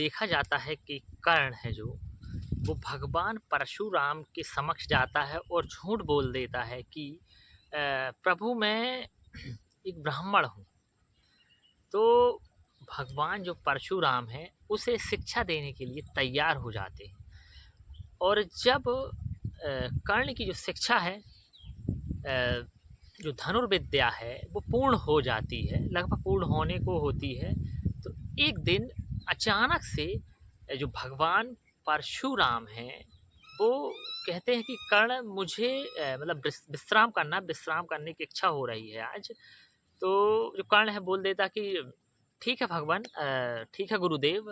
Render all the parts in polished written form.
देखा जाता है कि कर्ण है जो, वो भगवान परशुराम के समक्ष जाता है और झूठ बोल देता है कि प्रभु मैं एक ब्राह्मण हूँ। तो भगवान जो परशुराम हैं उसे शिक्षा देने के लिए तैयार हो जाते हैं। और जब कर्ण की जो शिक्षा है, जो धनुर्विद्या है वो पूर्ण हो जाती है, लगभग पूर्ण होने को होती है, तो एक दिन अचानक से जो भगवान परशुराम हैं वो कहते हैं कि कर्ण मुझे मतलब विश्राम करने की इच्छा हो रही है आज। तो जो कर्ण है बोल देता कि ठीक है भगवान, ठीक है गुरुदेव,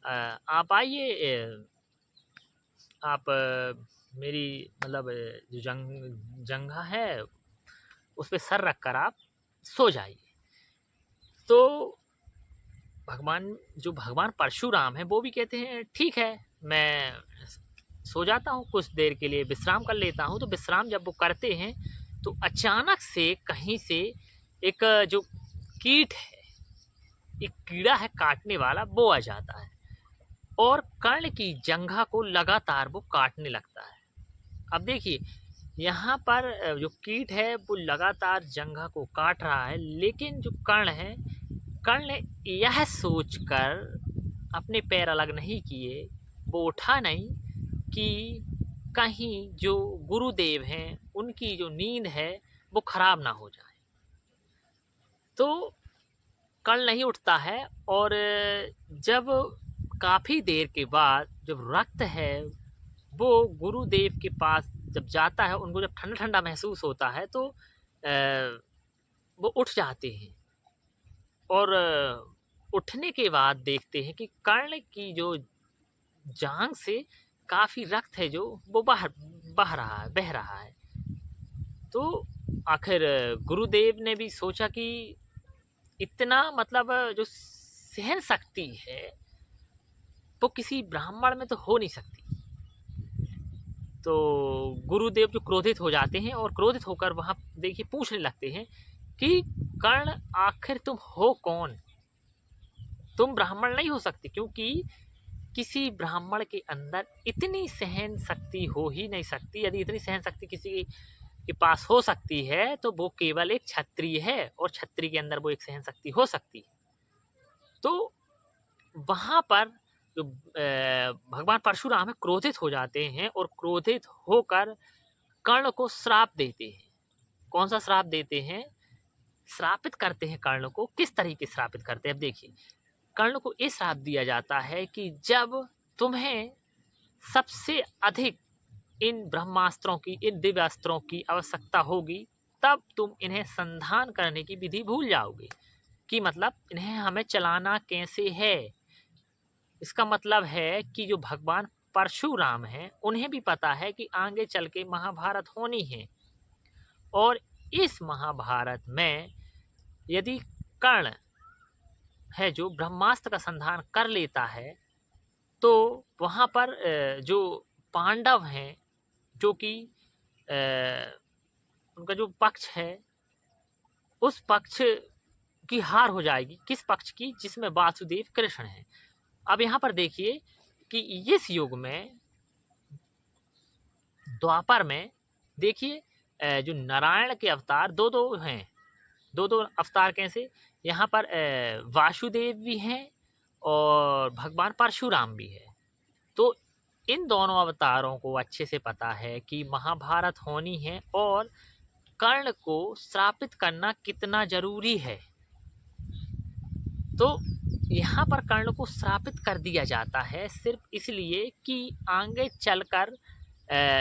आप आइए, आप मेरी मतलब जो जंघा है उस पे सर रख कर आप सो जाइए। तो भगवान परशुराम हैं वो भी कहते हैं ठीक है, मैं सो जाता हूँ, कुछ देर के लिए विश्राम कर लेता हूँ। तो विश्राम जब वो करते हैं तो अचानक से कहीं से एक जो कीट है, एक कीड़ा है काटने वाला, वो आ जाता है और कर्ण की जंघा को लगातार वो काटने लगता है। अब देखिए यहाँ पर जो कीट है वो लगातार जंघा को काट रहा है, लेकिन जो कर्ण ने यह सोचकर अपने पैर अलग नहीं किए, वो उठा नहीं कि कहीं जो गुरुदेव हैं उनकी जो नींद है वो खराब ना हो जाए। तो कर्ण नहीं उठता है और जब काफ़ी देर के बाद जब रक्त है वो गुरुदेव के पास जब जाता है, उनको जब ठंडा ठंडा महसूस होता है तो वो उठ जाते हैं और उठने के बाद देखते हैं कि कर्ण की जो जांघ से काफ़ी रक्त है जो वो बह रहा है। तो आखिर गुरुदेव ने भी सोचा कि इतना मतलब जो सहन शक्ति है वो किसी ब्राह्मण में तो हो नहीं सकती। तो गुरुदेव जो क्रोधित हो जाते हैं और क्रोधित होकर वहाँ देखिए पूछने लगते हैं कि कर्ण आखिर तुम हो कौन, तुम ब्राह्मण नहीं हो सकते, क्योंकि किसी ब्राह्मण के अंदर इतनी सहन शक्ति हो ही नहीं सकती। यदि इतनी सहन शक्ति किसी के पास हो सकती है तो वो केवल एक क्षत्रिय है और क्षत्रिय के अंदर वो एक सहन शक्ति हो सकती है। तो वहाँ पर जो भगवान परशुराम है क्रोधित हो जाते हैं और क्रोधित होकर कर्ण को श्राप देते हैं। कौन सा श्राप देते हैं? श्रापित करते हैं कर्ण को। किस तरीके श्रापित करते हैं? अब देखिए, कर्ण को ये श्राप दिया जाता है कि जब तुम्हें सबसे अधिक इन ब्रह्मास्त्रों की, इन दिव्यास्त्रों की आवश्यकता होगी, तब तुम इन्हें संधान करने की विधि भूल जाओगे कि मतलब इन्हें हमें चलाना कैसे है। इसका मतलब है कि जो भगवान परशुराम हैं उन्हें भी पता है कि आगे चल के महाभारत होनी है और इस महाभारत में यदि कर्ण है जो ब्रह्मास्त्र का संधान कर लेता है तो वहाँ पर जो पांडव हैं, जो कि उनका जो पक्ष है उस पक्ष की हार हो जाएगी। किस पक्ष की? जिसमें वासुदेव कृष्ण हैं। अब यहाँ पर देखिए कि इस युग में, द्वापर में, देखिए जो नारायण के अवतार दो दो हैं। दो दो अवतार कैसे? यहाँ पर वासुदेव भी हैं और भगवान परशुराम भी है। तो इन दोनों अवतारों को अच्छे से पता है कि महाभारत होनी है और कर्ण को श्रापित करना कितना जरूरी है। तो यहाँ पर कर्ण को श्रापित कर दिया जाता है सिर्फ इसलिए कि आगे चलकर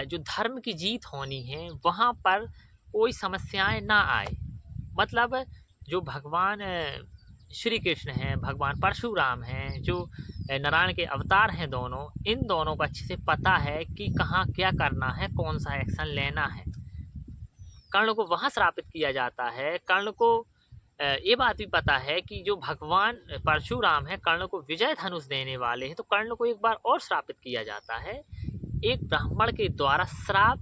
जो धर्म की जीत होनी है वहाँ पर कोई समस्याएं ना आए। मतलब जो भगवान श्री कृष्ण हैं, भगवान परशुराम हैं, जो नारायण के अवतार हैं दोनों, इन दोनों को अच्छे से पता है कि कहाँ क्या करना है, कौन सा एक्शन लेना है। कर्ण को वहाँ श्रापित किया जाता है। कर्ण को ये बात भी पता है कि जो भगवान परशुराम है कर्ण को विजय धनुष देने वाले हैं, तो कर्ण को एक बार और श्रापित किया जाता है, एक ब्राह्मण के द्वारा श्राप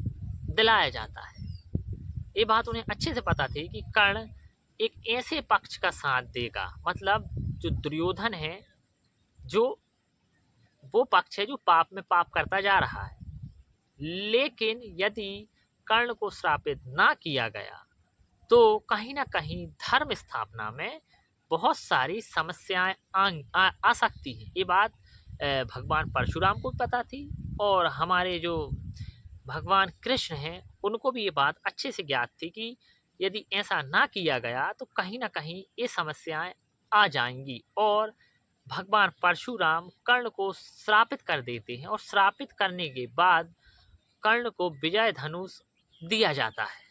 दिलाया जाता है। ये बात उन्हें अच्छे से पता थी कि कर्ण एक ऐसे पक्ष का साथ देगा, मतलब जो दुर्योधन है, जो वो पक्ष है जो पाप में पाप करता जा रहा है। लेकिन यदि कर्ण को श्रापित ना किया गया तो कहीं ना कहीं धर्म स्थापना में बहुत सारी समस्याएं आ सकती हैं। ये बात भगवान परशुराम को भी पता थी, और हमारे जो भगवान कृष्ण हैं उनको भी ये बात अच्छे से ज्ञात थी कि यदि ऐसा ना किया गया तो कहीं ना कहीं ये समस्याएं आ जाएंगी, और भगवान परशुराम कर्ण को श्रापित कर देते हैं, और श्रापित करने के बाद कर्ण को विजय धनुष दिया जाता है।